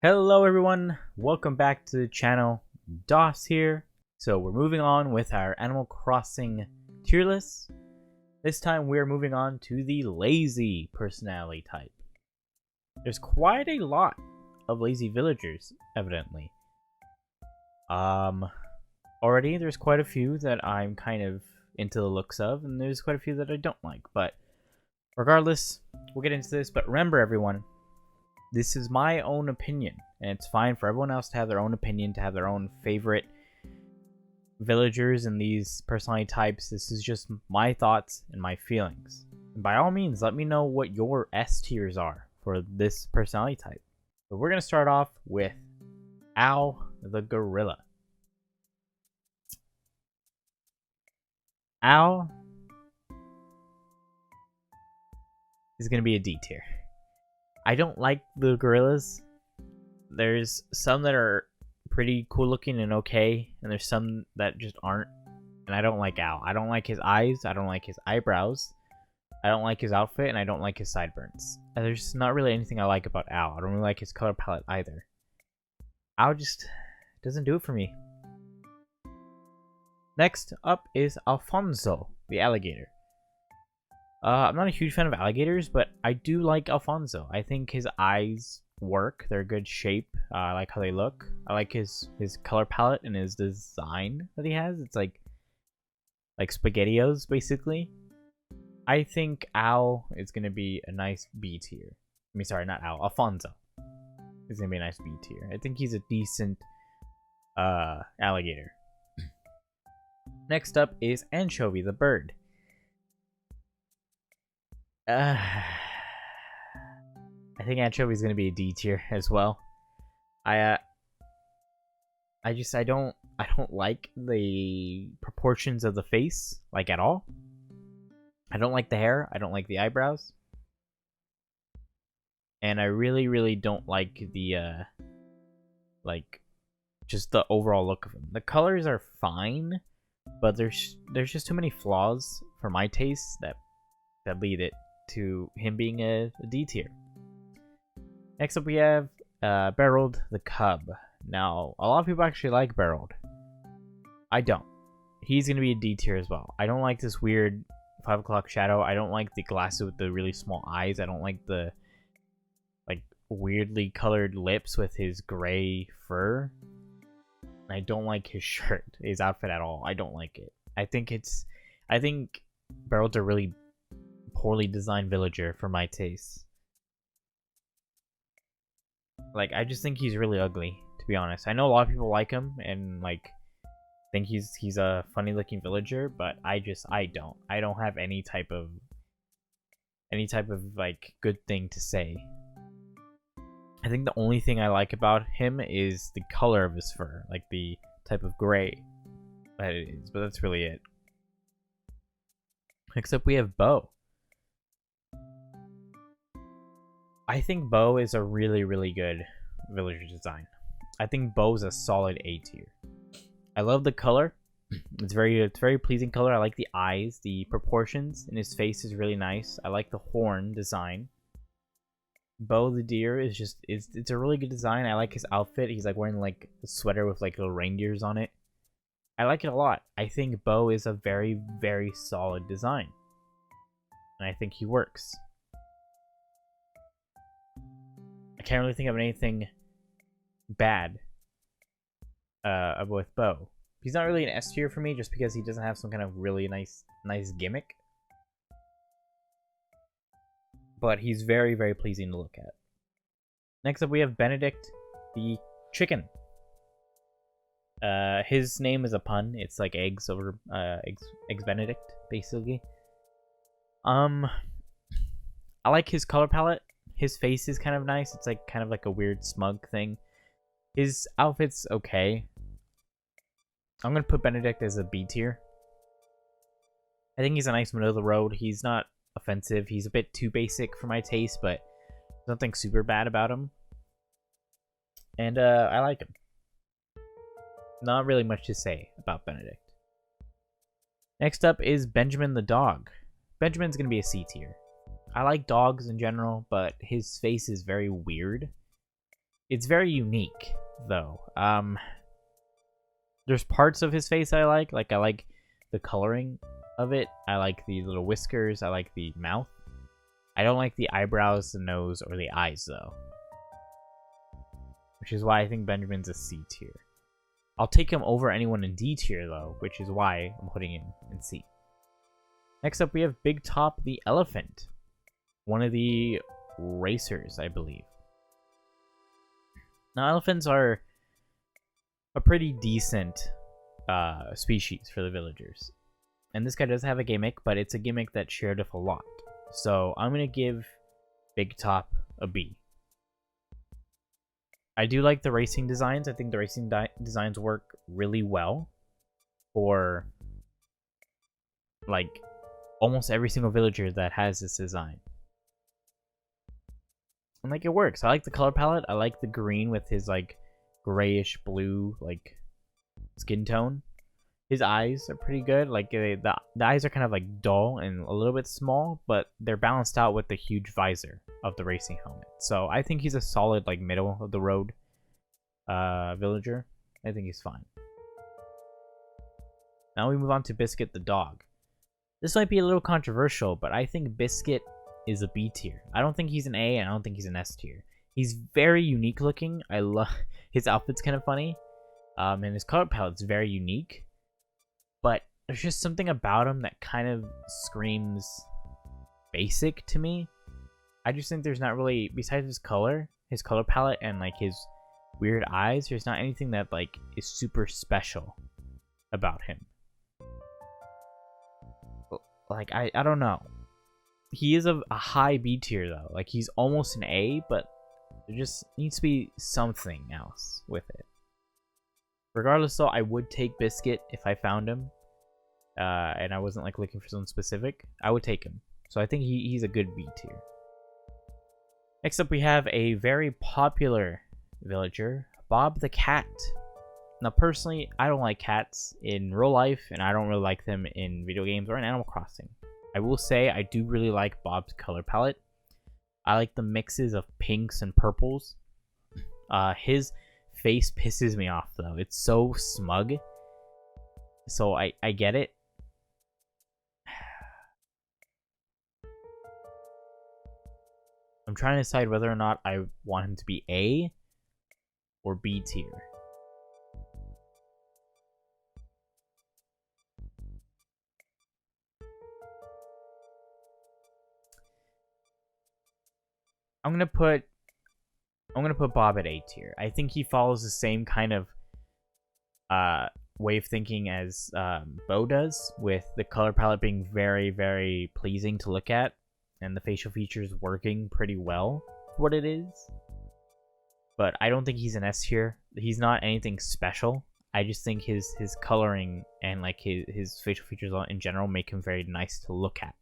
Hello everyone, welcome back to the channel. DOS here. So we're moving on with our Animal Crossing tier list. This time we're moving on to the lazy personality type. There's quite a lot of lazy villagers, evidently. Already there's quite a few that I'm kind of into the looks of, and there's quite a few that I don't like, but regardless, we'll get into this. But remember everyone, this is my own opinion, and it's fine for everyone else to have their own opinion, to have their own favorite villagers and these personality types. This is just my thoughts and my feelings. And by all means, let me know what your S tiers are for this personality type. So we're going to start off with Al the Gorilla. Al is going to be a D tier. I don't like the gorillas. There's some that are pretty cool looking and okay, and there's some that just aren't. And I don't like Al. I don't like his eyes. I don't like his eyebrows. I don't like his outfit, and I don't like his sideburns. And there's not really anything I like about Al. I don't really like his color palette either. Al just doesn't do it for me. Next up is Alfonso the Alligator. I'm not a huge fan of alligators, but I do like Alfonso. I think his eyes work. They're a good shape. I like how they look. I like his color palette and his design that he has. It's like SpaghettiOs, basically. I think Al is going to be a nice B tier. I mean, sorry, not Al. Alfonso is going to be a nice B tier. I think he's a decent alligator. Next up is Anchovy the bird. I think Anchovy is gonna be a D tier as well. I don't like the proportions of the face, like, at all. I don't like the hair. I don't like the eyebrows, and I really don't like the just the overall look of him. The colors are fine, but there's just too many flaws for my taste that lead it to him being a D tier. Next up we have Barreled the Cub. Now, a lot of people actually like Barreled. I don't. He's going to be a D tier as well. I don't like this weird 5 o'clock shadow. I don't like the glasses with the really small eyes. I don't like the weirdly colored lips with his gray fur. I don't like his shirt, his outfit at all. I don't like it. I think Barreled's a really poorly designed villager for my taste. I just think he's really ugly, to be honest. I know a lot of people like him and think he's a funny looking villager, but I don't. I don't have any type of good thing to say. I think the only thing I like about him is the color of his fur, like the type of gray that it is, but that's really it. Next up we have Bo. I think Bo is a really good villager design. I think Bo's a solid A tier. I love the color. It's very pleasing color. I like the eyes, the proportions in his face is really nice. I like the horn design. Bo the deer it's a really good design. I like his outfit. He's wearing a sweater with little reindeers on it. I like it a lot. I think Bo is a very solid design, and I think he works. I can't really think of anything bad with Bo. He's not really an S tier for me just because he doesn't have some kind of really nice gimmick. But he's very pleasing to look at. Next up we have Benedict the Chicken. His name is a pun. It's like eggs over eggs Benedict, basically. I like his color palette. His face is kind of nice. It's kind of a weird smug thing. His outfit's okay. I'm gonna put Benedict as a B tier. I think he's a nice middle of the road. He's not offensive. He's a bit too basic for my taste, but nothing super bad about him. And I like him. Not really much to say about Benedict. Next up is Benjamin the Dog. Benjamin's gonna be a C tier. I like dogs in general, but his face is very weird. it's very unique though. There's parts of his face I like I like the coloring of it. I like the little whiskers. I like the mouth. I don't like the eyebrows, the nose, or the eyes though, which is why I think Benjamin's a C tier. I'll take him over anyone in D tier though, which is why I'm putting him in C. Next up, we have Big Top the elephant, one of the racers, I believe. Now, elephants are a pretty decent species for the villagers. And this guy does have a gimmick, but it's a gimmick that's shared with a lot. So I'm going to give Big Top a B. I do like the racing designs. I think the racing designs work really well for like almost every single villager that has this design. And like it works. I like the color palette. I like the green with his like grayish blue like skin tone. His eyes are pretty good. Like the eyes are kind of like dull and a little bit small, but they're balanced out with the huge visor of the racing helmet. So I think he's a solid like middle of the road villager. I think he's fine. Now we move on to Biscuit the Dog. This might be a little controversial, but I think Biscuit is a B tier. I don't think he's an A, and I don't think he's an S tier. He's very unique looking. I love his outfit's kind of funny, and his color palette's very unique. But there's just something about him that kind of screams basic to me. I just think there's not really, besides his color palette, and like his weird eyes, there's not anything that like is super special about him. Like I don't know. He is a high B tier though. Like he's almost an A, but there just needs to be something else with it. Regardless though, I would take Biscuit if I found him. And I wasn't like looking for something specific. I would take him. So I think he's a good B tier. Next up we have a very popular villager, Bob the Cat. Now personally, I don't like cats in real life, and I don't really like them in video games or in Animal Crossing. I will say I do really like Bob's color palette. I like the mixes of pinks and purples. His face pisses me off though. It's so smug. So I get it. I'm trying to decide whether or not I want him to be A or B tier. I'm gonna put Bob at A tier. I think he follows the same kind of way of thinking as Bo does, with the color palette being very, very pleasing to look at, and the facial features working pretty well for what it is. But I don't think he's an S tier. He's not anything special. I just think his coloring and like his facial features in general make him very nice to look at.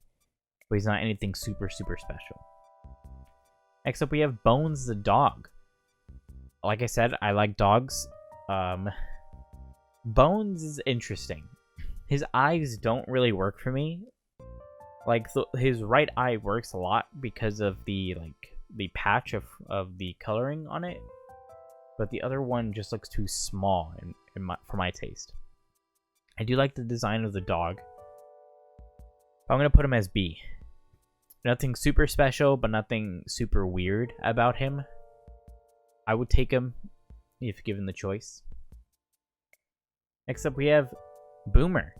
But he's not anything super, super special. Next up we have Bones the dog. Like I said, I like dogs. Bones is interesting. His eyes don't really work for me. Like his right eye works a lot because of the patch of the coloring on it, but the other one just looks too small for my taste. I do like the design of the dog. I'm gonna put him as B. Nothing super special, but nothing super weird about him. I would take him if given the choice. Next up we have Boomer.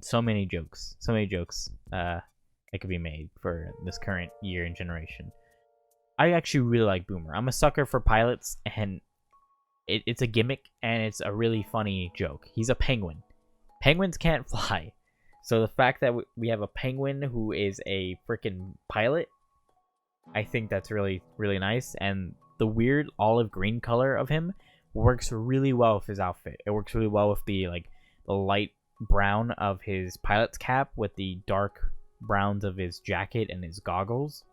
So many jokes that could be made for this current year and generation. I actually really like Boomer. I'm a sucker for pilots, and it's a gimmick, and it's a really funny joke. He's a penguin. Penguins can't fly. So the fact that we have a penguin who is a freaking pilot, I think that's really, really nice. And the weird olive green color of him works really well with his outfit. It works really well with the light brown of his pilot's cap with the dark browns of his jacket and his goggles.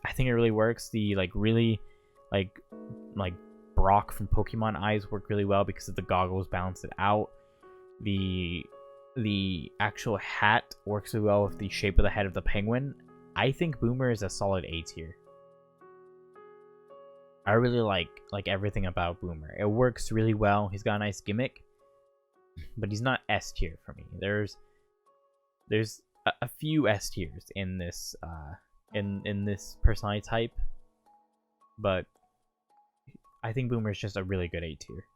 I think it really works. The really Brock from Pokemon eyes work really well because of the goggles balance it out. The actual hat works really well with the shape of the head of the penguin. I think Boomer is a solid A tier. I really like everything about Boomer. It works really well. He's got a nice gimmick, but he's not S tier for me. There's a few S tiers in this in this personality type, but I think Boomer is just a really good A tier.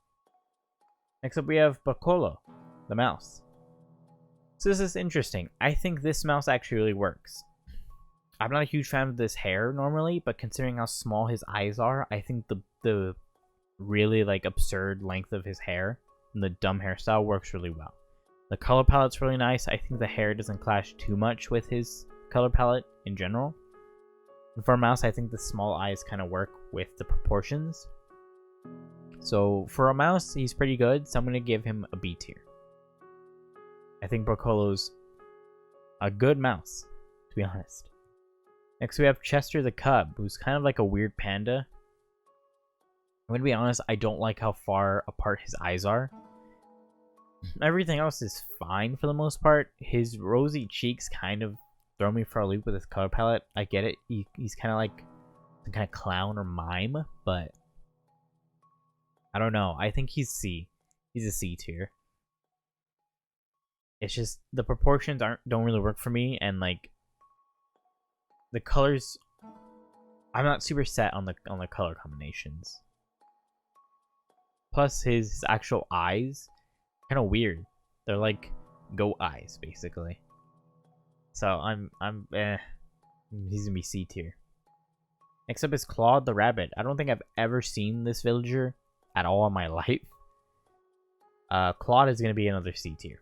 Next up, we have Piccolo the Mouse. So this is interesting. I think this mouse actually really works. I'm not a huge fan of this hair normally, but considering how small his eyes are, I think the really like absurd length of his hair and the dumb hairstyle works really well. The color palette's really nice. I think the hair doesn't clash too much with his color palette in general. And for a mouse, I think the small eyes kind of work with the proportions. So for a mouse, he's pretty good, so I'm going to give him a B tier. I think Piccolo's a good mouse, to be honest. Next we have Chester the Cub, who's kind of like a weird panda. I'm going to be honest, I don't like how far apart his eyes are. Everything else is fine for the most part. His rosy cheeks kind of throw me for a loop with his color palette. I get it. He's kind of like some kind of clown or mime, but I don't know. I think he's C. He's a C tier. It's just the proportions don't really work for me, and like the colors, I'm not super set on the color combinations. Plus his actual eyes, kind of weird. They're like goat eyes basically. So I'm he's gonna be C tier. Next up is Claude the Rabbit. I don't think I've ever seen this villager at all in my life. Claude is gonna be another C tier.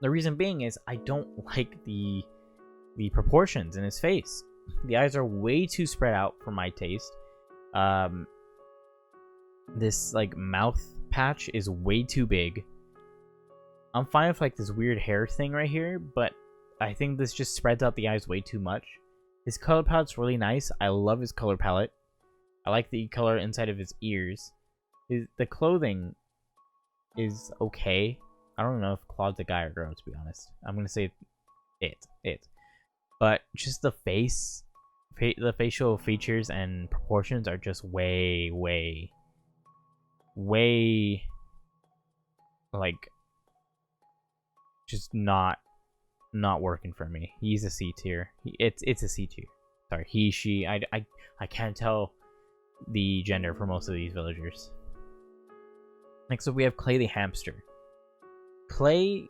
The reason being is I don't like the proportions in his face. The eyes are way too spread out for my taste. This like mouth patch is way too big. I'm fine with like this weird hair thing right here, but I think this just spreads out the eyes way too much. His color palette's really nice. I love his color palette. I like the color inside of his ears. The clothing is okay. I don't know if Claude's a guy or girl, to be honest. I'm gonna say it. But just the face, the facial features and proportions are just way like just not working for me. He's a C tier. It's a C tier. Sorry, he, she. I can't tell the gender for most of these villagers. Next up, we have Clay the hamster. Clay,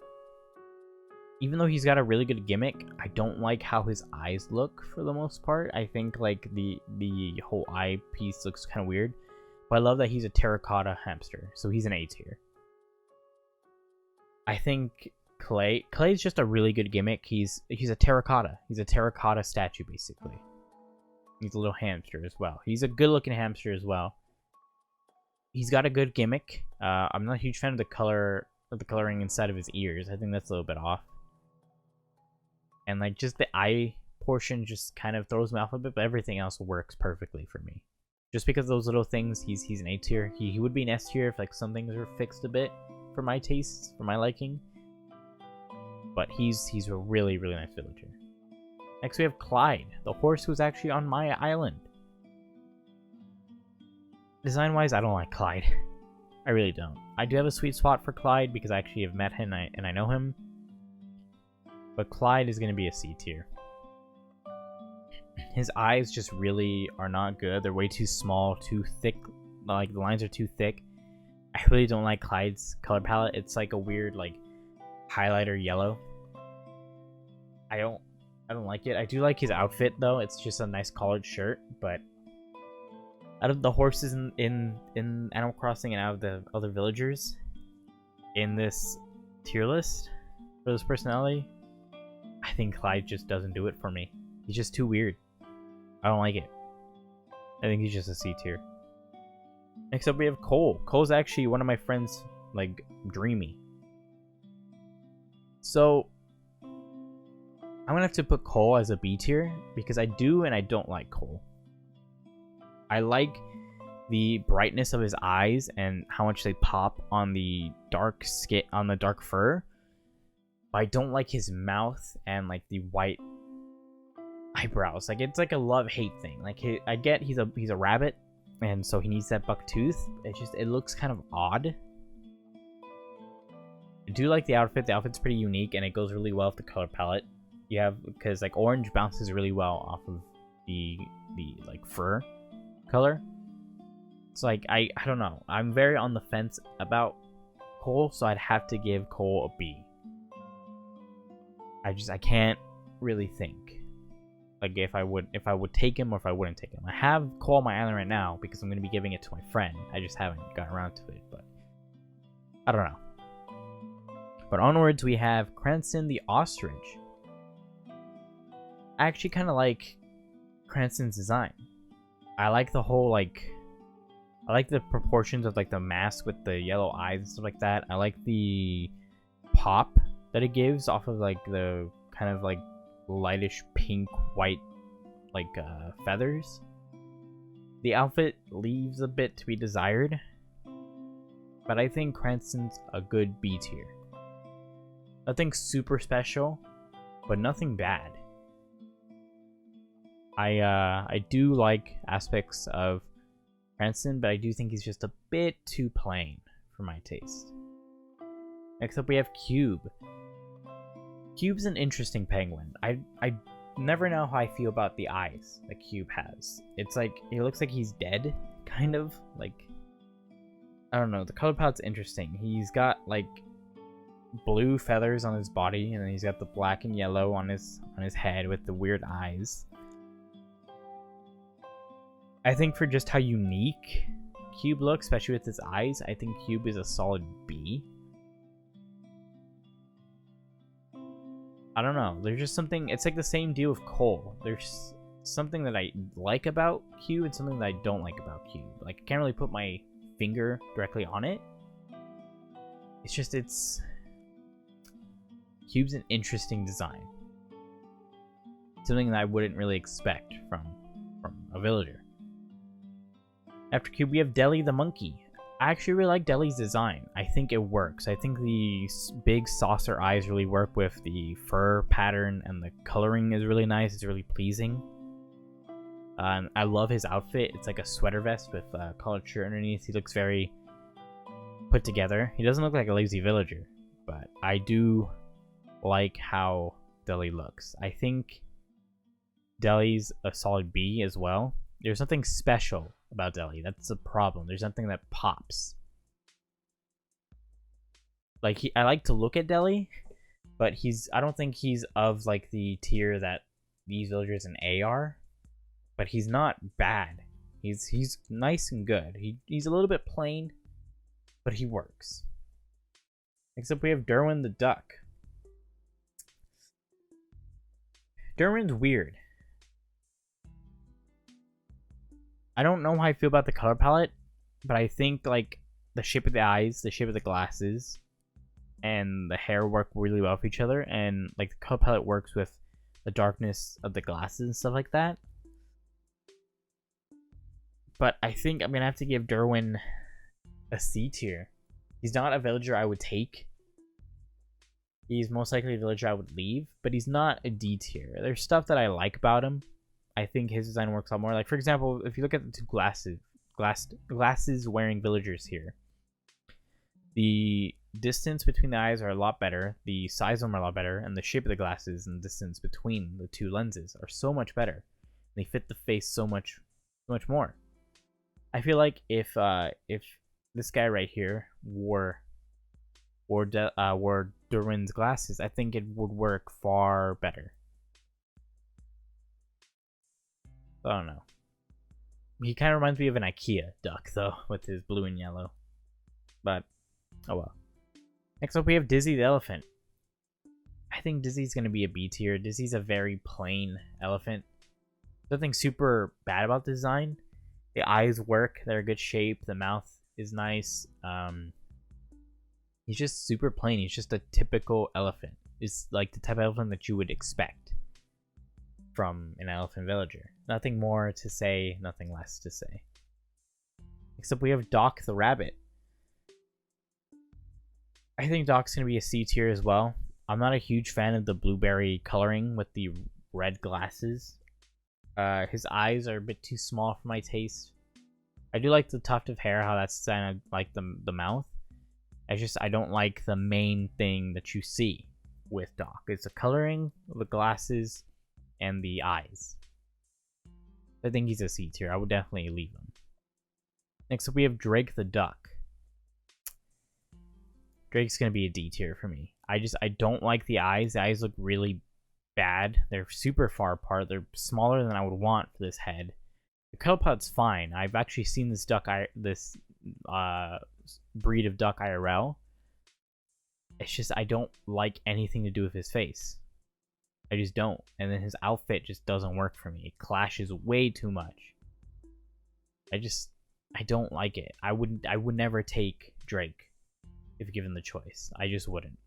even though he's got a really good gimmick, I don't like how his eyes look for the most part. I think like the whole eye piece looks kind of weird. But I love that he's a terracotta hamster, so he's an A tier. I think Clay's just a really good gimmick. He's a terracotta. He's a terracotta statue basically. He's a little hamster as well. He's a good looking hamster as well. He's got a good gimmick. I'm not a huge fan of the coloring inside of his ears. I think that's a little bit off. And like just the eye portion just kind of throws me off a bit, but everything else works perfectly for me. Just because of those little things, he's an A tier. He would be an S tier if like some things were fixed a bit for my tastes, for my liking. But he's a really nice villager. Next we have Clyde, the horse who's actually on my island. Design wise, I don't like Clyde. I really don't. I do have a sweet spot for Clyde because I actually have met him and I know him. But Clyde is going to be a C tier. His eyes just really are not good. They're way too small, too thick. Like the lines are too thick. I really don't like Clyde's color palette. It's like a weird like highlighter yellow. I don't like it. I do like his outfit though. It's just a nice collared shirt, but out of the horses in Animal Crossing and out of the other villagers in this tier list for this personality, I think Clyde just doesn't do it for me. He's just too weird. I don't like it. I think he's just a C tier. Next up we have Cole. Cole's actually one of my friends, like, dreamy. So I'm gonna have to put Cole as a B tier because I do and I don't like Cole. I like the brightness of his eyes and how much they pop on the dark skin, on the dark fur. But I don't like his mouth and like the white eyebrows. Like it's like a love-hate thing. Like I get he's a rabbit, and so he needs that buck tooth. It looks kind of odd. I do like the outfit. The outfit's pretty unique, and it goes really well with the color palette. You have, because like orange bounces really well off of the like fur color. It's like I don't know. I'm very on the fence about Cole, so I'd have to give Cole a B. I can't really think like if I would take him or if I wouldn't take him. I have Cole on my island right now because I'm gonna be giving it to my friend. I just haven't gotten around to it, but I don't know. But onwards we have Cranston the Ostrich. I actually kind of like Cranston's design. I like the whole like. I like the proportions of like the mask with the yellow eyes and stuff like that. I like the pop that it gives off of like the kind of like lightish pink white like feathers. The outfit leaves a bit to be desired, but I think Cranston's a good B tier. Nothing super special, but nothing bad. I do like aspects of Cranston, but I do think he's just a bit too plain for my taste. Next up we have Cube. Cube's an interesting penguin. I never know how I feel about the eyes that Cube has. It's like, it looks like he's dead, kind of. Like, I don't know, the color palette's interesting. He's got like blue feathers on his body, and then he's got the black and yellow on his head with the weird eyes. I think for just how unique Cube looks, especially with his eyes, I think Cube is a solid B. I don't know. There's just something... It's like the same deal with Cole. There's something that I like about Cube and something that I don't like about Cube. Like, I can't really put my finger directly on it. It's just, Cube's an interesting design. Something that I wouldn't really expect from a villager. After Cube, we have Deli the monkey. I actually really like Deli's design. I think it works. I think the big saucer eyes really work with the fur pattern, and the coloring is really nice. It's really pleasing. I love his outfit. It's like a sweater vest with a collared shirt underneath. He looks very put together. He doesn't look like a lazy villager, but I do like how Deli looks. I think Deli's a solid B as well. There's something special about Deli. That's the problem. There's something that pops. Like, I like to look at Deli, but I don't think he's of like the tier that these villagers in A are. But he's not bad. He's nice and good. He's a little bit plain, but he works. Next up we have Darwin the Duck. Darwin's weird. I don't know how I feel about the color palette, but I think like the shape of the eyes, the shape of the glasses, and the hair work really well for each other, and like the color palette works with the darkness of the glasses and stuff like that. But I think I'm gonna have to give Darwin a C tier. He's not a villager I would take. He's most likely a villager I would leave, but he's not a D tier. There's stuff that I like about him. I think his design works a lot more. Like, for example, if you look at the two glasses wearing villagers here, the distance between the eyes are a lot better, the size of them are a lot better, and the shape of the glasses and the distance between the two lenses are so much better. They fit the face so much more. I feel like if this guy right here wore Darwin's glasses, I think it would work far better. I don't know. He kind of reminds me of an IKEA duck, though, with his blue and yellow. But, oh well. Next up, we have Dizzy the elephant. I think Dizzy's going to be a B tier. Dizzy's a very plain elephant. Nothing super bad about the design. The eyes work. They're a good shape. The mouth is nice. He's just super plain. He's just a typical elephant. It's like the type of elephant that you would expect from an elephant villager. Nothing more to say, nothing less to say. Except we have Doc the rabbit. I think Doc's going to be a C tier as well. I'm not a huge fan of the blueberry coloring with the red glasses. His eyes are a bit too small for my taste. I do like the tuft of hair, how that's kind of like the mouth. I don't like the main thing that you see with Doc. It's the coloring, the glasses, and the eyes. I think he's a C tier. I would definitely leave him. Next up, we have Drake the Duck. Drake's gonna be a D tier for me. I don't like the eyes. The eyes look really bad. They're super far apart. They're smaller than I would want for this head. The color palette's fine. I've actually seen this breed of duck IRL. It's just I don't like anything to do with his face. I just don't. And then his outfit just doesn't work for me. It clashes way too much. I don't like it. I would never take Drake if given the choice. I just wouldn't.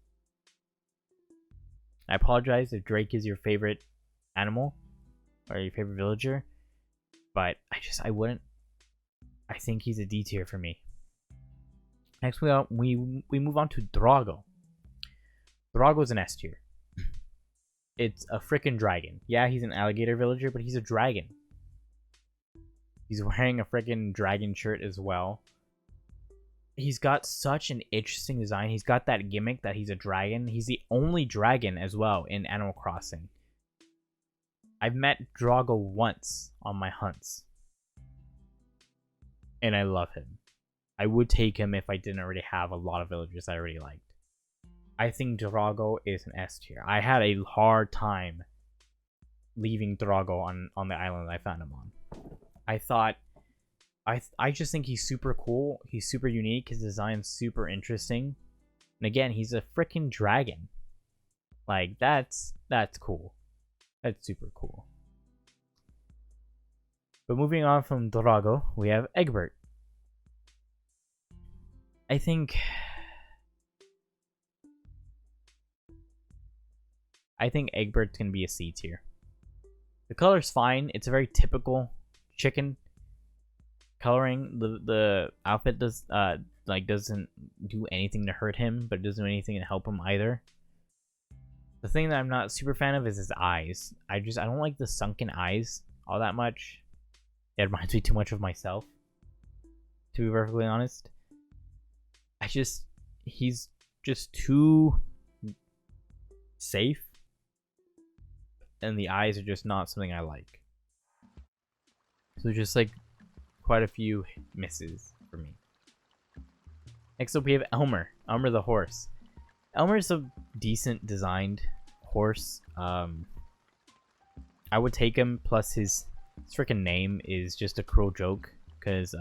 I apologize if Drake is your favorite animal or your favorite villager, but I wouldn't. I think he's a D tier for me. Next we move on to Drago. Drago's an S tier. It's a freaking dragon. Yeah, he's an alligator villager, but he's a dragon. He's wearing a freaking dragon shirt as well. He's got such an interesting design. He's got that gimmick that he's a dragon. He's the only dragon as well in Animal Crossing. I've met Drago once on my hunts. And I love him. I would take him if I didn't already have a lot of villagers I already liked. I think Drago is an S tier. I had a hard time leaving Drago on the island I found him on. I just think he's super cool. He's super unique. His design's super interesting. And again, he's a freaking dragon. Like, that's cool. That's super cool. But moving on from Drago, we have Eggbert. I think Eggbert's gonna be a C tier. The color's fine. It's a very typical chicken coloring. The outfit doesn't do anything to hurt him, but it doesn't do anything to help him either. The thing that I'm not super fan of is his eyes. I don't like the sunken eyes all that much. It reminds me too much of myself, to be perfectly honest. He's just too safe, and the eyes are just not something I like. So just like quite a few misses for me. Next up we have Elmer the horse. Elmer's a decent designed horse. I would take him, plus his freaking name is just a cruel joke, because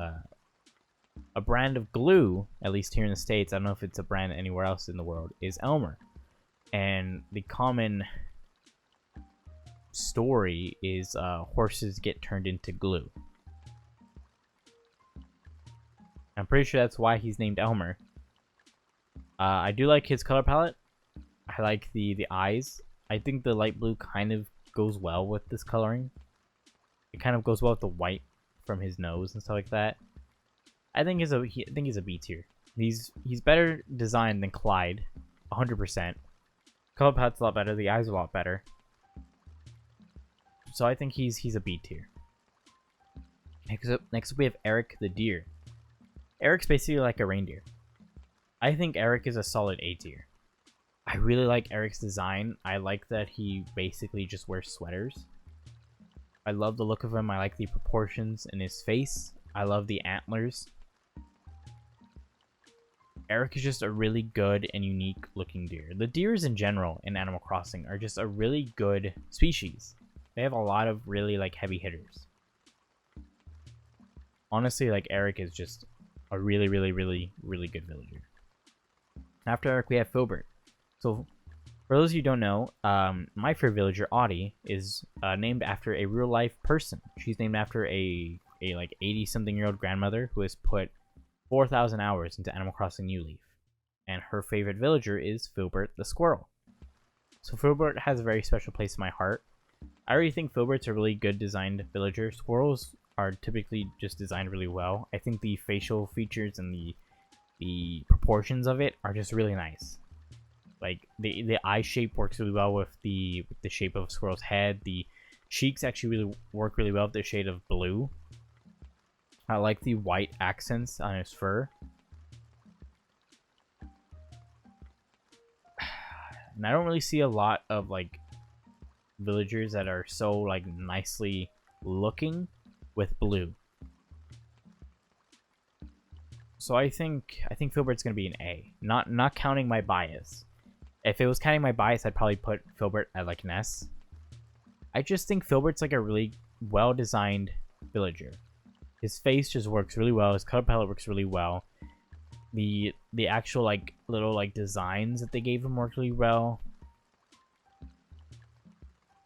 a brand of glue, at least here in the States, I don't know if it's a brand anywhere else in the world, is Elmer. And the common story is horses get turned into glue. I'm pretty sure that's why he's named Elmer. I do like his color palette. I like the eyes. I think the light blue kind of goes well with this coloring. It kind of goes well with the white from his nose and stuff like that. I think he's a B tier. He's better designed than Clyde, 100%. Color palette's a lot better. The eyes are a lot better. So I think he's a B tier. Next up we have Eric the deer. Eric's basically like a reindeer. I think Eric is a solid A tier. I really like Eric's design. I like that he basically just wears sweaters. I love the look of him. I like the proportions in his face. I love the antlers. Eric is just a really good and unique looking deer. The deers in general in Animal Crossing are just a really good species. They have a lot of really like heavy hitters. Honestly, like Eric is just a really good villager. After Eric, we have Filbert. So, for those of you who don't know, my favorite villager, Audie, is named after a real life person. She's named after a like 80-something-year-old grandmother who has put 4,000 hours into Animal Crossing New Leaf. And her favorite villager is Filbert the Squirrel. So Filbert has a very special place in my heart. I already think Filbert's a really good designed villager. Squirrels are typically just designed really well. I think the facial features and the proportions of it are just really nice. Like the eye shape works really well with the shape of a squirrel's head. The cheeks actually really work really well with the shade of blue. I like the white accents on his fur. And I don't really see a lot of like villagers that are so like nicely looking with blue. So I think Filbert's gonna be an A. Not counting my bias. If it was counting my bias, I'd probably put Filbert at like an S. I just think Filbert's like a really well designed villager. His face just works really well. His color palette works really well. The actual like little like designs that they gave him work really well.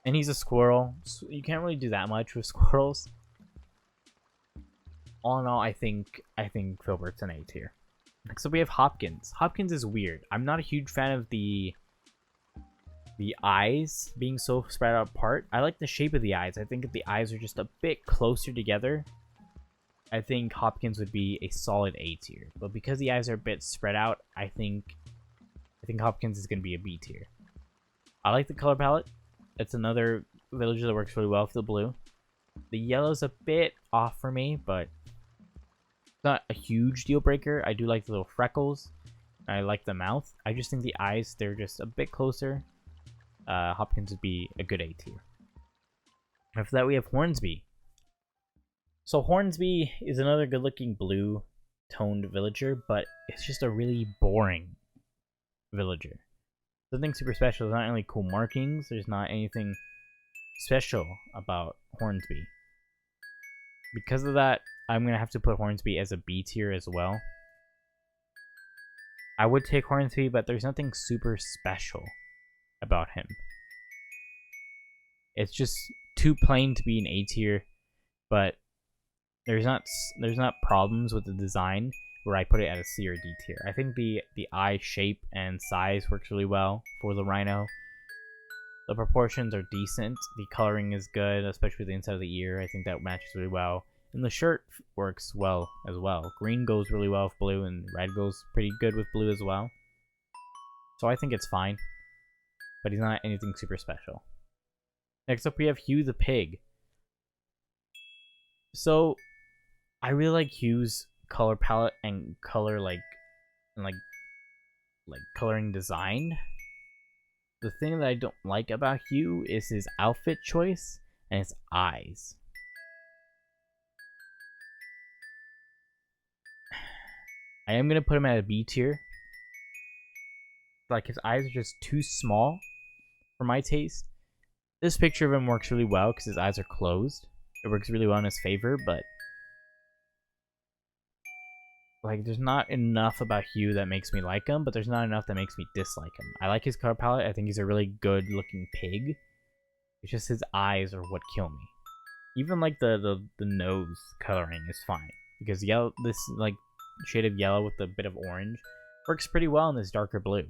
And he's a squirrel, so you can't really do that much with squirrels. All in all, I think Filbert's an A tier. Next up, we have Hopkins. Hopkins is weird. I'm not a huge fan of the eyes being so spread out apart. I like the shape of the eyes. I think if the eyes are just a bit closer together, I think Hopkins would be a solid A tier. But because the eyes are a bit spread out, I think Hopkins is going to be a B tier. I like the color palette. It's another villager that works really well for the blue. The yellow's a bit off for me, but it's not a huge deal breaker. I do like the little freckles. I like the mouth. I just think the eyes, they're just a bit closer. Hopkins would be a good A tier. After that, we have Hornsby. So Hornsby is another good-looking blue-toned villager, but it's just a really boring villager. Nothing super special. There's not any cool markings. There's not anything special about Hornsby. Because of that, I'm going to have to put Hornsby as a B tier as well. I would take Hornsby, but there's nothing super special about him. It's just too plain to be an A tier, but there's not problems with the design where I put it at a C or D tier. I think the eye shape and size works really well for the rhino. The proportions are decent. The coloring is good, especially the inside of the ear. I think that matches really well. And the shirt works well as well. Green goes really well with blue, and red goes pretty good with blue as well. So I think it's fine. But he's not anything super special. Next up, we have Hugh the Pig. So I really like Hugh's color palette and color like coloring design. The thing that I don't like about Hugh is his outfit choice and his eyes. I am gonna put him at a B tier. Like, his eyes are just too small for my taste. This picture of him works really well because his eyes are closed. It works really well in his favor, but like, there's not enough about Hugh that makes me like him, but there's not enough that makes me dislike him. I like his color palette. I think he's a really good looking pig. It's just his eyes are what kill me. Even like the nose coloring is fine, because yellow, this like shade of yellow with a bit of orange works pretty well in this darker blue.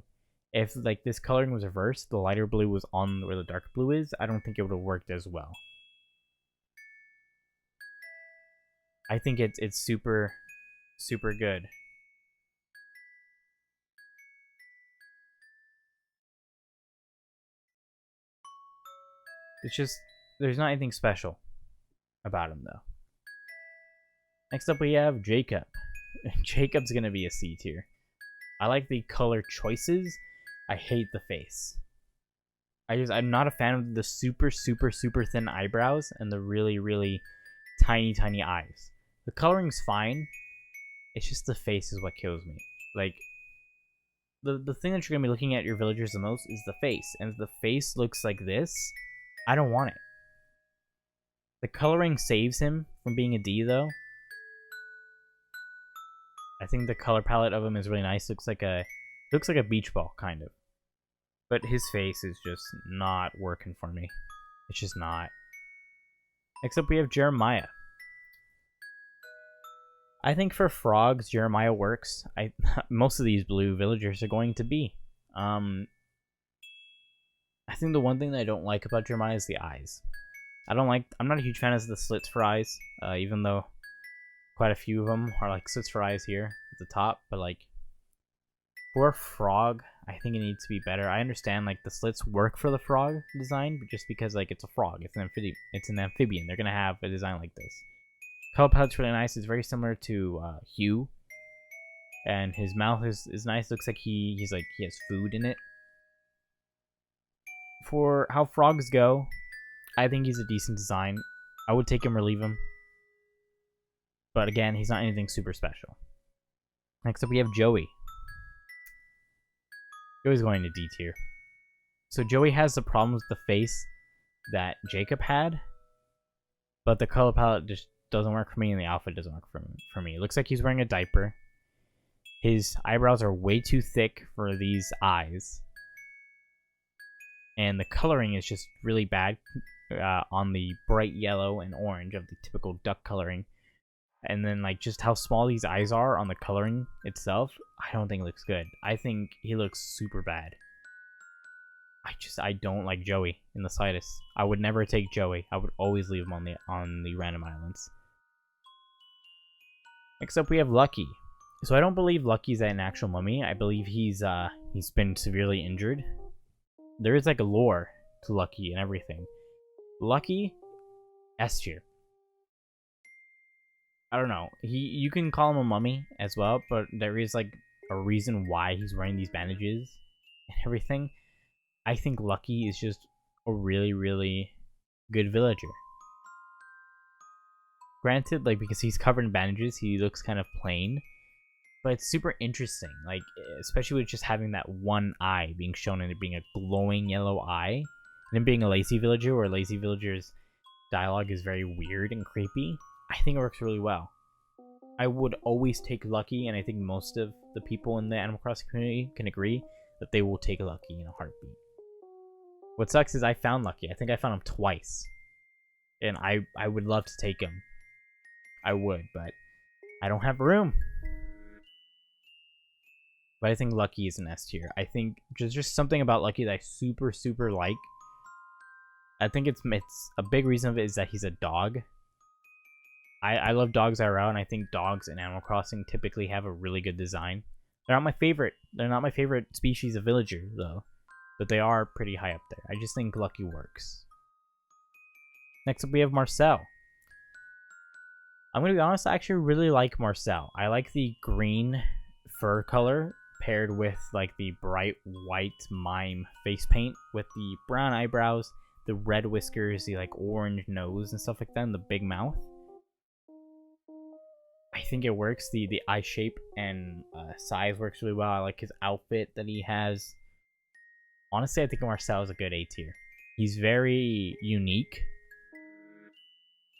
If like this coloring was reversed, the lighter blue was on where the dark blue is, I don't think it would have worked as well. I think it's super good. It's just, there's not anything special about him though. Next up, we have Jacob. Jacob's gonna be a C tier. I like the color choices. I hate the face. I'm not a fan of the super thin eyebrows and the really tiny eyes. The coloring's fine. It's just the face is what kills me. Like, the thing that you're gonna be looking at your villagers the most is the face, and if the face looks like this, I don't want it. The coloring saves him from being a D though. I think the color palette of him is really nice. Looks like a beach ball kind of. But his face is just not working for me. It's just not. Next up, we have Jeremiah. I think for frogs, Jeremiah works. Most of these blue villagers are going to be. I think the one thing that I don't like about Jeremiah is the eyes. I'm not a huge fan of the slits for eyes, even though quite a few of them are like slits for eyes here at the top. But like, for a frog, I think it needs to be better. I understand like the slits work for the frog design, but just because like it's a frog, it's an amphibian, they're gonna have a design like this. Color palette's really nice. It's very similar to Hugh. And his mouth is nice. Looks like he has food in it. For how frogs go, I think he's a decent design. I would take him or leave him. But again, he's not anything super special. Next up, we have Joey. Joey's going to D tier. So Joey has the problem with the face that Jacob had. But the color palette just doesn't work for me, and the outfit doesn't work for me. It looks like he's wearing a diaper. His eyebrows are way too thick for these eyes. And the coloring is just really bad on the bright yellow and orange of the typical duck coloring. And then, like, just how small these eyes are on the coloring itself, I don't think it looks good. I think he looks super bad. I don't like Joey in the slightest. I would never take Joey. I would always leave him on the random islands. Next up, we have Lucky. So I don't believe Lucky's an actual mummy. I believe he's been severely injured. There is like a lore to Lucky and everything. Lucky, S tier. I don't know. You can call him a mummy as well, but there is like a reason why he's wearing these bandages and everything. I think Lucky is just a really, really good villager. Granted, like, because he's covered in bandages, he looks kind of plain. But it's super interesting, like, especially with just having that one eye being shown and it being a glowing yellow eye. And then being a lazy villager, where lazy villagers' dialogue is very weird and creepy. I think it works really well. I would always take Lucky, and I think most of the people in the Animal Crossing community can agree that they will take Lucky in a heartbeat. What sucks is I found Lucky. I think I found him twice. And I would love to take him. I would, but I don't have room. But I think Lucky is an S tier. I think there's just something about Lucky that I super, super like. I think it's a big reason of it is that he's a dog. I love dogs IRL, and I think dogs in Animal Crossing typically have a really good design. They're not my favorite. They're not my favorite species of villager, though. But they are pretty high up there. I just think Lucky works. Next up, we have Marcel. I'm going to be honest, I actually really like Marcel. I like the green fur color paired with like the bright white mime face paint with the brown eyebrows, the red whiskers, the like orange nose and stuff like that, and the big mouth. I think it works. The eye shape and size works really well. I like his outfit that he has. Honestly, I think Marcel is a good A tier. He's very unique.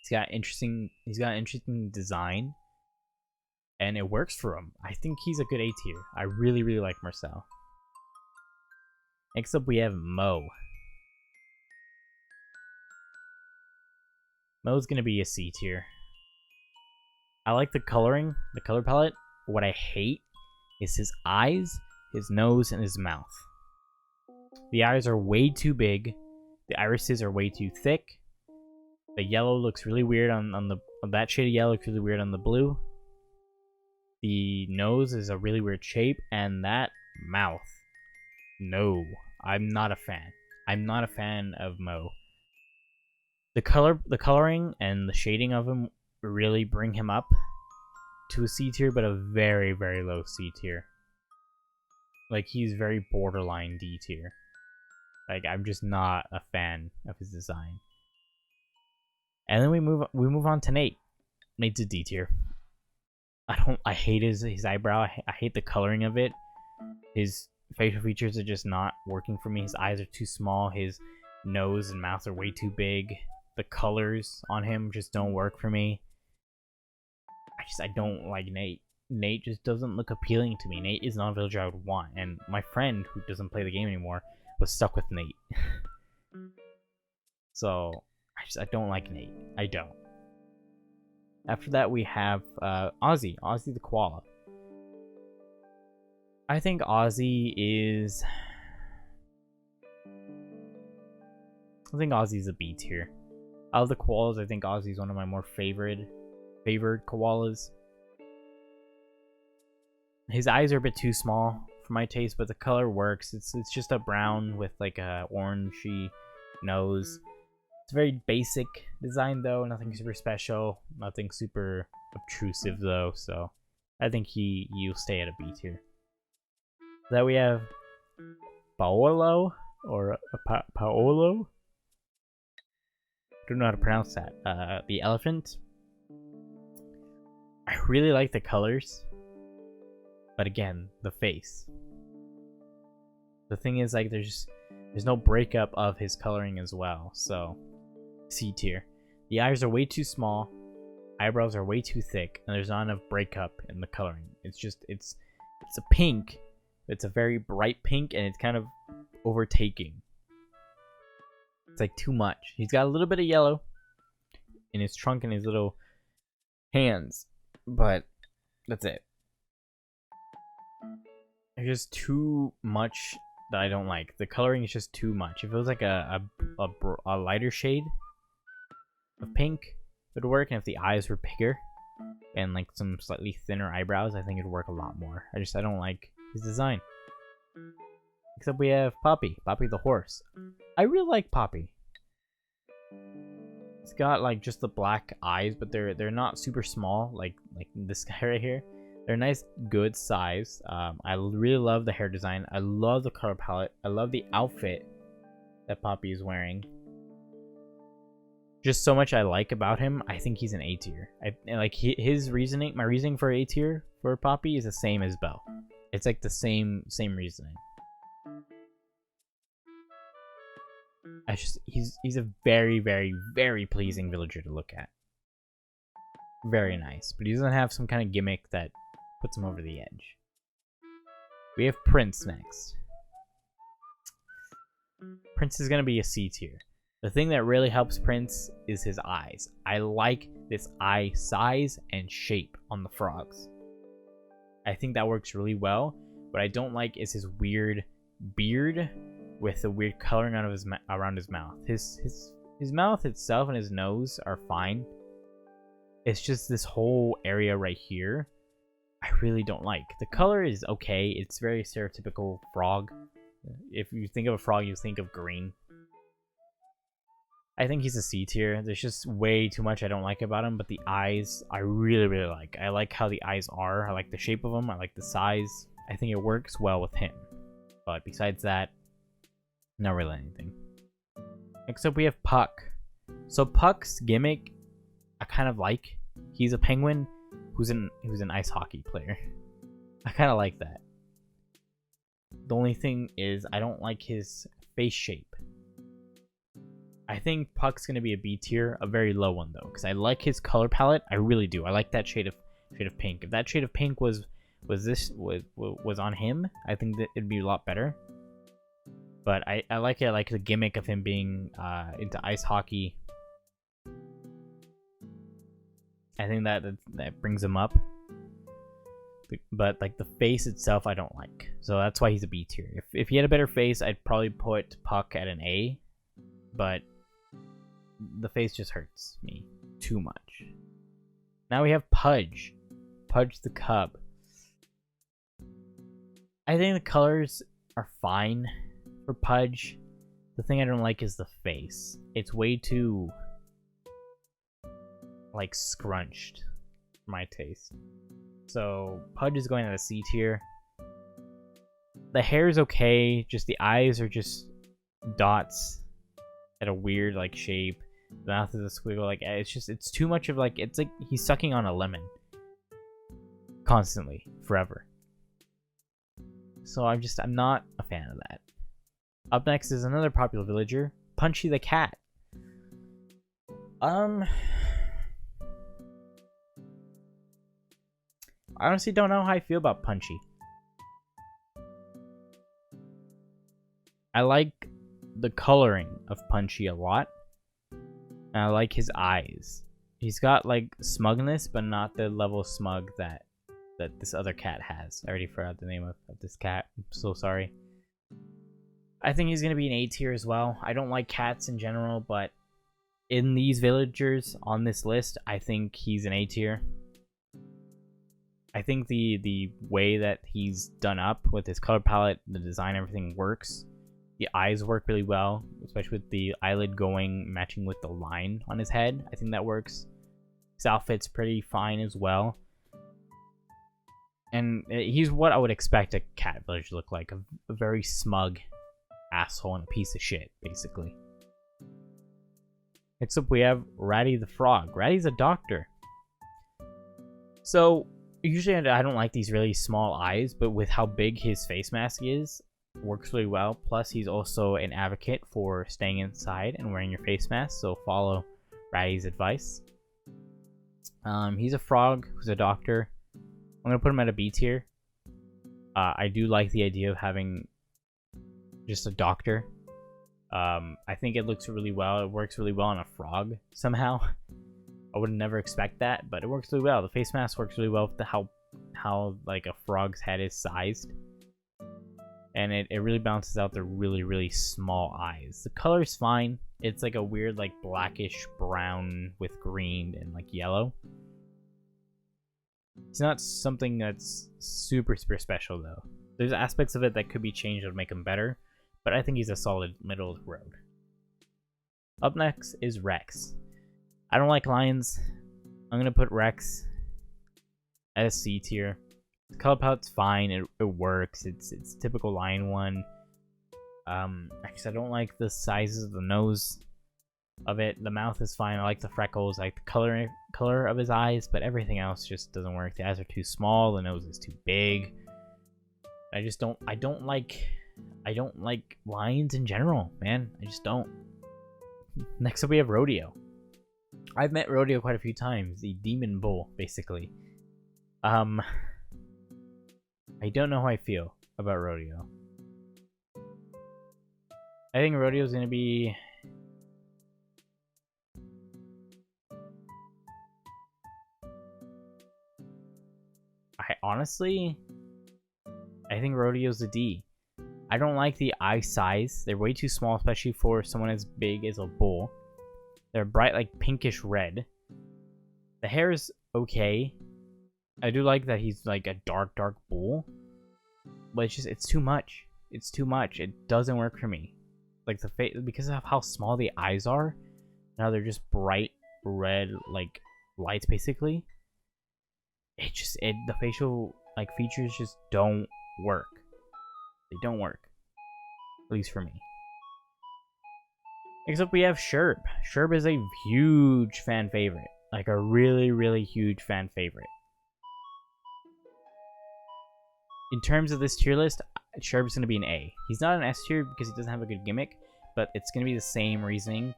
He's got interesting design. And it works for him. I think he's a good A tier. I really, really like Marcel. Next up, we have Mo. Mo's gonna be a C tier. I like the coloring, the color palette. What I hate is his eyes, his nose, and his mouth. The eyes are way too big. The irises are way too thick. The yellow looks really weird on that shade of yellow looks really weird on the blue. The nose is a really weird shape, and that mouth. No, I'm not a fan. I'm not a fan of Mo. The coloring, and the shading of him really bring him up to a C tier, but a very, very low C tier. Like, he's very borderline D tier. Like, I'm just not a fan of his design. And then we move on to Nate. Nate's a D tier. I hate his eyebrow. I hate the coloring of it. His facial features are just not working for me. His eyes are too small. His nose and mouth are way too big. The colors on him just don't work for me. I don't like Nate. Nate just doesn't look appealing to me. Nate is not a villager I would want. And my friend, who doesn't play the game anymore, was stuck with Nate. So, I don't like Nate. I don't. After that, we have Ozzy. Ozzy the koala. I think Ozzy is... I think Ozzy's a B tier. Out of the koalas, I think Ozzy's one of my more favored koalas. His eyes are a bit too small for my taste, but the color works. It's just a brown with like a orangey nose. It's a very basic design though, nothing super special, nothing super obtrusive though, so I think you'll stay at a B tier. Then we have Paulo, or Paulo? I don't know how to pronounce that. The elephant. I really like the colors, but again, the face. The thing is, like, there's no breakup of his coloring as well, so C tier. The eyes are way too small, eyebrows are way too thick, and there's not enough breakup in the coloring. It's just it's a pink. It's a very bright pink, and it's kind of overtaking. It's like too much. He's got a little bit of yellow in his trunk and his little hands, but that's it. There's just too much that I don't like. The coloring is just too much. If it was like a lighter shade of pink, it would work. And if the eyes were bigger and like some slightly thinner eyebrows, I think it'd work a lot more. I don't like his design. Except we have Poppy the horse. I really like Poppy. It's got like just the black eyes, but they're not super small like this guy right here. They're nice, good size. I really love the hair design. I love the color palette. I love the outfit that Poppy is wearing. Just so much I like about him. I think he's an A tier. His reasoning. My reasoning for A tier for Poppy is the same as Belle. It's like the same reasoning. He's a very, very, very pleasing villager to look at. Very nice, but he doesn't have some kind of gimmick that puts him over the edge. We have Prince next. Prince is gonna be a C tier. The thing that really helps Prince is his eyes. I like this eye size and shape on the frogs. I think that works really well. What I don't like is his weird beard with the weird coloring out of his around his mouth. His mouth itself and his nose are fine. It's just this whole area right here I really don't like. The color is okay. It's very stereotypical frog. If you think of a frog, you think of green. I think he's a C tier. There's just way too much I don't like about him, but the eyes I really, really like. I like how the eyes are. I like the shape of them. I like the size. I think it works well with him. But besides that, not really anything. Next up, we have Puck. So Puck's gimmick, I kind of like. He's a penguin who's an ice hockey player. I kind of like that. The only thing is I don't like his face shape. I think Puck's gonna be a B tier, a very low one though, because I like his color palette. I really do. I like that shade of pink. If that shade of pink was on him, I think that it'd be a lot better. But I like it. I like the gimmick of him being into ice hockey. I think that brings him up. But like the face itself, I don't like. So that's why he's a B tier. If he had a better face, I'd probably put Puck at an A. But the face just hurts me too much. Now we have Pudge. Pudge the cub. I think the colors are fine for Pudge. The thing I don't like is the face. It's way too like scrunched for my taste. So Pudge is going at a C tier. The hair is okay, just the eyes are just dots at a weird like shape. The mouth is a squiggle. Like it's too much of like, it's like he's sucking on a lemon constantly, forever. So I'm not a fan of that. Up next is another popular villager, Punchy the cat. I honestly don't know how I feel about Punchy. I like the coloring of Punchy a lot. And I like his eyes. He's got like smugness, but not the level of smug that this other cat has. I already forgot the name of this cat. I'm so sorry. I think he's going to be an A tier as well. I don't like cats in general, but in these villagers on this list, I think he's an A tier. I think the way that he's done up with his color palette, the design, everything works. The eyes work really well, especially with the eyelid matching with the line on his head. I think that works. His outfit's pretty fine as well. And he's what I would expect a cat village to look like. A very smug asshole and a piece of shit, basically. Next up, we have Ratty the Frog. Ratty's a doctor. So, usually I don't like these really small eyes, but with how big his face mask is, works really well. Plus, he's also an advocate for staying inside and wearing your face mask, so follow Ratty's advice. He's a frog who's a doctor. I'm going to put him at a B tier. I do like the idea of having just a doctor. I think it looks really well. It works really well on a frog somehow. I would never expect that, but it works really well. The face mask works really well with how like a frog's head is sized. And it really balances out the really small eyes. The color's fine. It's like a weird like blackish brown with green and like yellow. It's not something that's super special though. There's aspects of it that could be changed to make him better, but I think he's a solid middle of the road. Up next is Rex. I don't like lions. I'm gonna put Rex at a C tier. The color palette's fine. It works. It's typical lion one. Actually, I don't like the sizes of the nose of it. The mouth is fine. I like the freckles. I like the color of his eyes, but everything else just doesn't work. The eyes are too small. The nose is too big. I don't like lions in general, man. I just don't. Next up, we have Rodeo. I've met Rodeo quite a few times. The demon bull, basically. I don't know how I feel about Rodeo. I think Rodeo's gonna be... I think Rodeo's a D. I don't like the eye size. They're way too small, especially for someone as big as a bull. They're bright, like pinkish red. The hair is okay. I do like that he's like a dark bull. But it's too much. It's too much. It doesn't work for me. Like the face, because of how small the eyes are. Now they're just bright red, like lights, basically. The facial like features just don't work. They don't work. At least for me. Next up, we have Sherb. Sherb is a huge fan favorite. Like a really huge fan favorite. In terms of this tier list, Sherb's going to be an A. He's not an S tier because he doesn't have a good gimmick, but it's going to be the same reasoning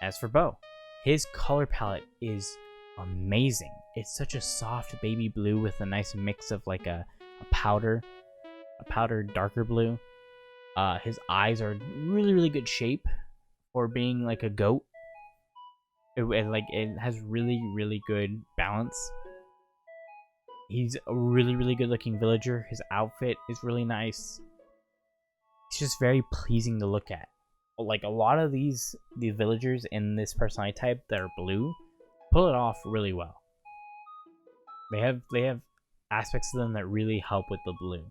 as for Bo. His color palette is amazing. It's such a soft baby blue with a nice mix of like a powdered darker blue. His eyes are really good shape for being like a goat. It has really good balance. He's a really good looking villager. His outfit is really nice. It's just very pleasing to look at. Like a lot of the villagers in this personality type that are blue pull it off really well. They have aspects of them that really help with the blue.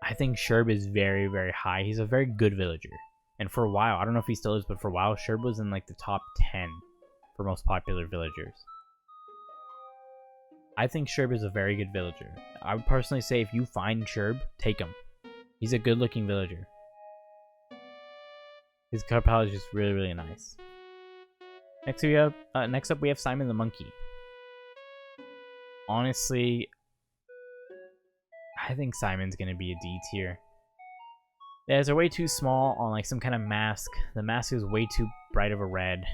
I think Sherb is very high. He's a very good villager. And for a while, I don't know if he still is, but for a while, Sherb was in like the top 10 for most popular villagers. I think Sherb is a very good villager. I would personally say if you find Sherb, take him. He's a good looking villager. His color palette is just really nice. Next up we have Simon the Monkey. Honestly, I think Simon's gonna be a D tier. The eyes are way too small on like some kind of mask. The mask is way too bright of a red,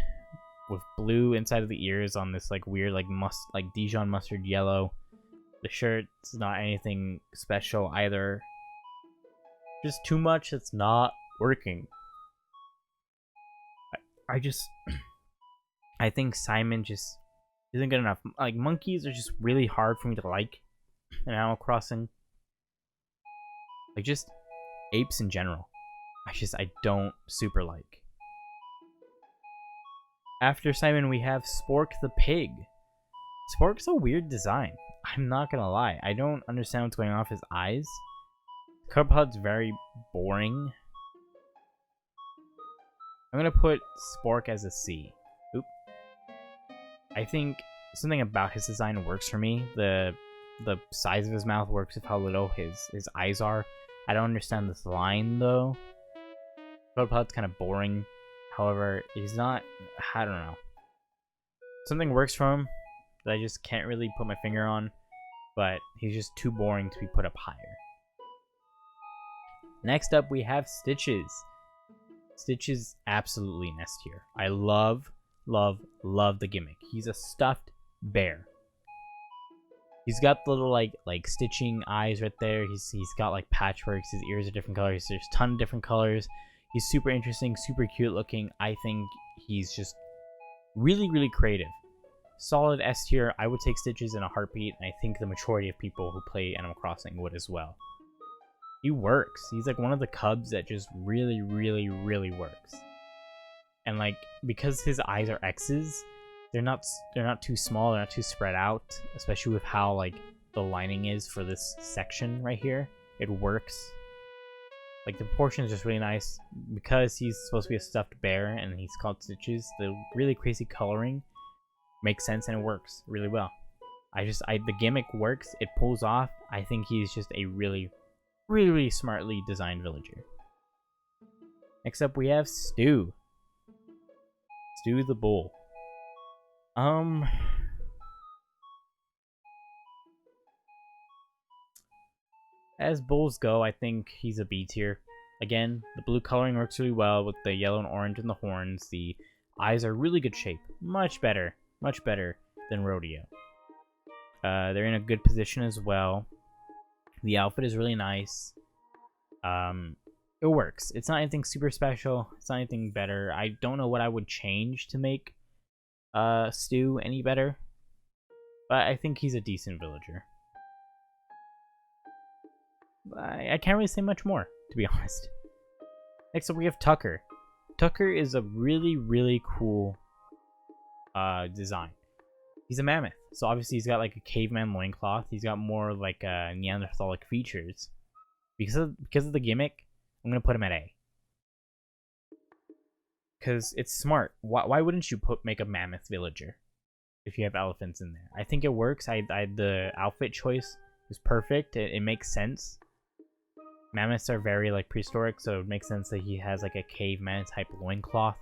with blue inside of the ears on this like weird like Dijon mustard yellow. The shirt's not anything special either. Just too much that's not working. I think Simon just isn't good enough. Like monkeys are just really hard for me to like in Animal Crossing. Like just apes in general. I don't super like. After Simon, we have Spork the Pig. Spork's a weird design. I'm not gonna lie. I don't understand what's going on with his eyes. Color palette's very boring. I'm gonna put Spork as a C. Oop. I think something about his design works for me. The size of his mouth works with how little his eyes are. I don't understand this line though. Color palette's kind of boring. However, he's not. I don't know. Something works for him that I just can't really put my finger on. But he's just too boring to be put up higher. Next up, we have Stitches. Stitches absolutely an S tier. I love the gimmick. He's a stuffed bear. He's got the little like stitching eyes right there. He's got like patchworks. His ears are different colors. There's a ton of different colors. He's super interesting, super cute looking. I think he's just really creative. Solid S tier. I would take Stitches in a heartbeat, and I think the majority of people who play Animal Crossing would as well. He works. He's like one of the cubs that just really works. And like because his eyes are X's, they're not too small, they're not too spread out, especially with how like the lining is for this section right here. It works. Like the proportion is just really nice because he's supposed to be a stuffed bear and he's called Stitches. The really crazy coloring makes sense and it works really well. The gimmick works, it pulls off. I think he's just a really smartly designed villager. Next up we have Stu. Stu the bull. As bulls go, I think he's a B tier. Again, the blue coloring works really well with the yellow and orange in the horns. The eyes are really good shape. Much better than Rodeo. They're in a good position as well. The outfit is really nice. It works. It's not anything super special. It's not anything better. I don't know what I would change to make Stu any better. But I think he's a decent villager. I can't really say much more, to be honest. Next up we have Tucker. Tucker is a really cool design. He's a mammoth, so obviously he's got like a caveman loincloth. He's got more like Neanderthalic features. Because of the gimmick, I'm gonna put him at A. Because it's smart. Why wouldn't you make a mammoth villager if you have elephants in there? I think it works. The outfit choice is perfect. It makes sense. Mammoths are very like prehistoric, so it makes sense that he has like a caveman type loincloth.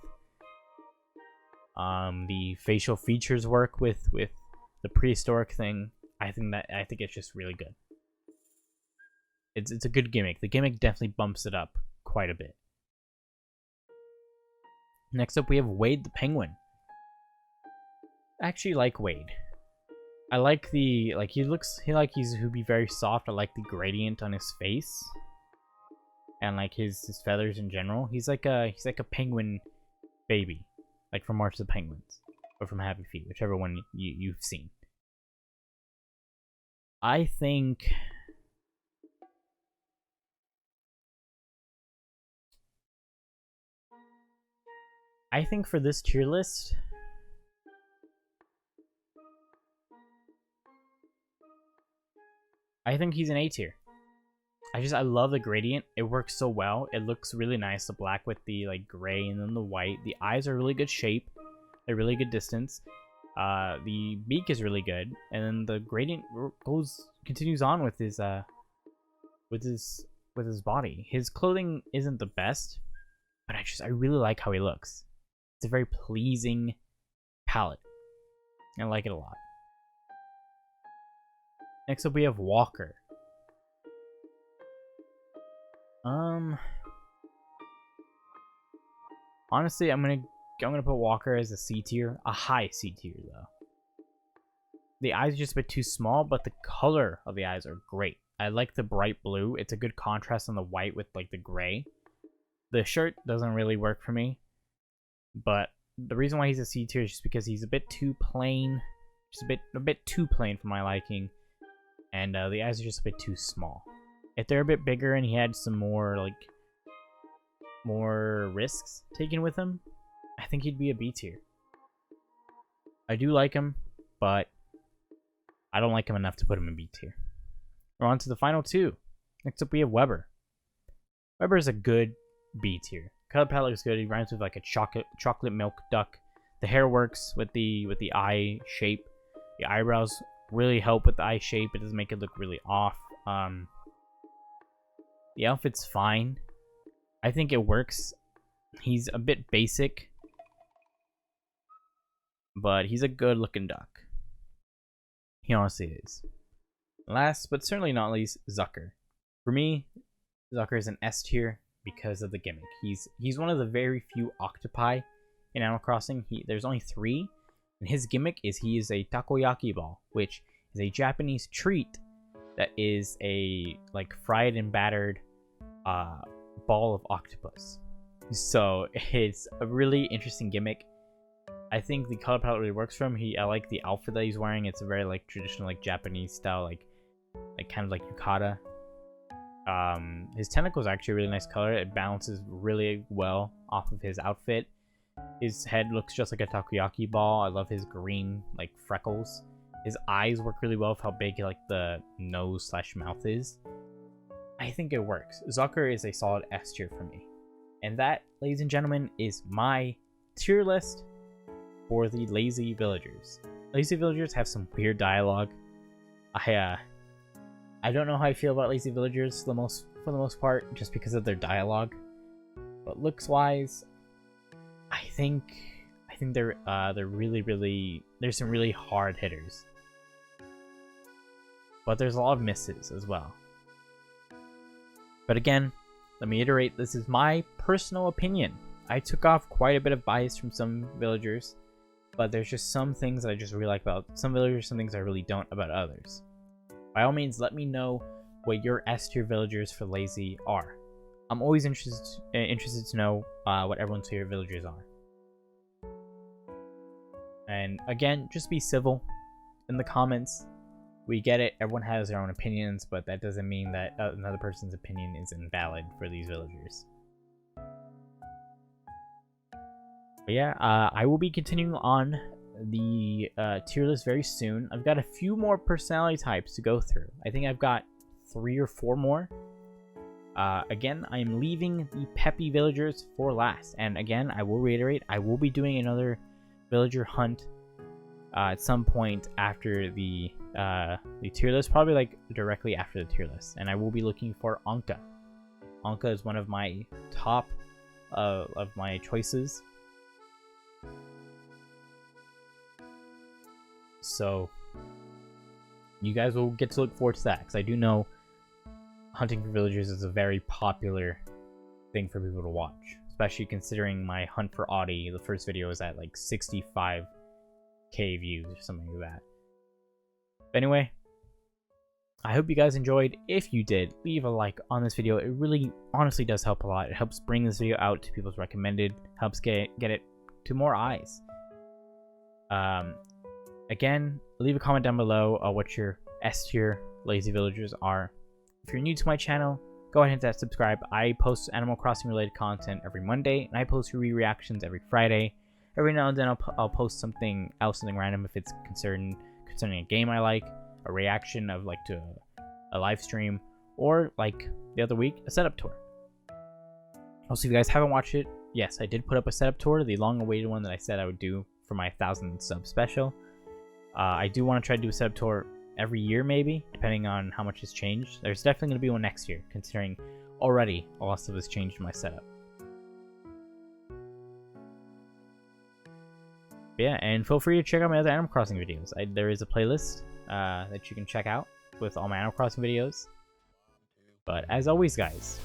The facial features work with the prehistoric thing. I think it's just really good. It's a good gimmick. The gimmick definitely bumps it up quite a bit. Next up we have Wade the penguin. I actually like Wade. I like he'd be very soft. I like the gradient on his face. And like his feathers in general. He's like a penguin baby. Like from March of the Penguins. Or from Happy Feet, whichever one you've seen. I think for this tier list, I think he's an A tier. I love the gradient. It works so well. It looks really nice. The black with the like gray and then the white. The eyes are really good shape. They're really good distance. The beak is really good, and then the gradient continues on with his body. His clothing isn't the best, but I really like how he looks. It's a very pleasing palette. I like it a lot. Next up we have Walker. Honestly, I'm gonna put Walker as a C tier, a high C tier though. The eyes are just a bit too small, but the color of the eyes are great. I like the bright blue. It's a good contrast on the white with like the gray. The shirt doesn't really work for me, but the reason why he's a C tier is just because he's a bit too plain, just a bit too plain for my liking, and the eyes are just a bit too small. If they're a bit bigger and he had some more risks taken with him, I think he'd be a B tier. I do like him, but I don't like him enough to put him in B tier. We're on to the final two. Next up we have Weber. Weber is a good B tier. Color palette looks good. He rhymes with like a chocolate milk duck. The hair works with the eye shape. The eyebrows really help with the eye shape. It doesn't make it look really off. The outfit's fine. I think it works. He's a bit basic, but he's a good looking duck. He honestly is. Last but certainly not least, Zucker. For me, Zucker is an S tier because of the gimmick. He's one of the very few octopi in Animal Crossing. There's only 3, and his gimmick is he is a takoyaki ball, which is a Japanese treat that is a like fried and battered ball of octopus. So it's a really interesting gimmick. I think the color palette really works for him. I like the outfit that he's wearing. It's a very like traditional like Japanese style, like kind of like yukata. His tentacles are actually a really nice color. It balances really well off of his outfit. His head looks just like a takoyaki ball. I love his green like freckles. His eyes work really well with how big like the nose / mouth is. I think it works. Zucker is a solid S tier for me. And that, ladies and gentlemen, is my tier list for the lazy villagers. Lazy villagers have some weird dialogue. I don't know how I feel about lazy villagers for the most part, just because of their dialogue. But looks wise, I think they're really there's some really hard hitters. But there's a lot of misses as well. But again, let me iterate, this is my personal opinion. I took off quite a bit of bias from some villagers, but there's just some things that I just really like about some villagers, some things I really don't about others. By all means, let me know what your S tier villagers for lazy are. I'm always interested to know what everyone's favorite villagers are. And again, just be civil in the comments. We get it, everyone has their own opinions, but that doesn't mean that another person's opinion is invalid for these villagers. But yeah, I will be continuing on the tier list very soon. I've got a few more personality types to go through. I think I've got 3 or 4 more. Again, I am leaving the peppy villagers for last. And again, I will reiterate, I will be doing another villager hunt at some point after the tier list, probably like directly after the tier list, and I will be looking for Anka. Anka is one of my top of my choices, so you guys will get to look forward to that, because I do know hunting for villagers is a very popular thing for people to watch, especially considering my hunt for Audie, the first video, was at like 65k views or something like that. But anyway, I hope you guys enjoyed. If you did, leave a like on this video. It really honestly does help a lot. It helps bring this video out to people's recommended, helps get it to more eyes. Again, leave a comment down below what your S tier lazy villagers are. If you're new to my channel, go ahead and hit that subscribe. I post Animal Crossing related content every Monday, and I post reactions every Friday. Every now and then I'll post something else, something random if it's concerning a game I like, a reaction of like to a live stream, or like the other week, a setup tour. Also, if you guys haven't watched it, yes, I did put up a setup tour, the long-awaited one that I said I would do for my 1,000 sub special. I do want to try to do a setup tour every year, maybe, depending on how much has changed. There's definitely going to be one next year, considering already a lot of stuff has changed in my setup. But yeah, and feel free to check out my other Animal Crossing videos. There is a playlist that you can check out with all my Animal Crossing videos. But as always, guys,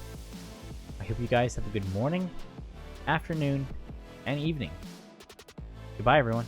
I hope you guys have a good morning, afternoon, and evening. Goodbye, everyone.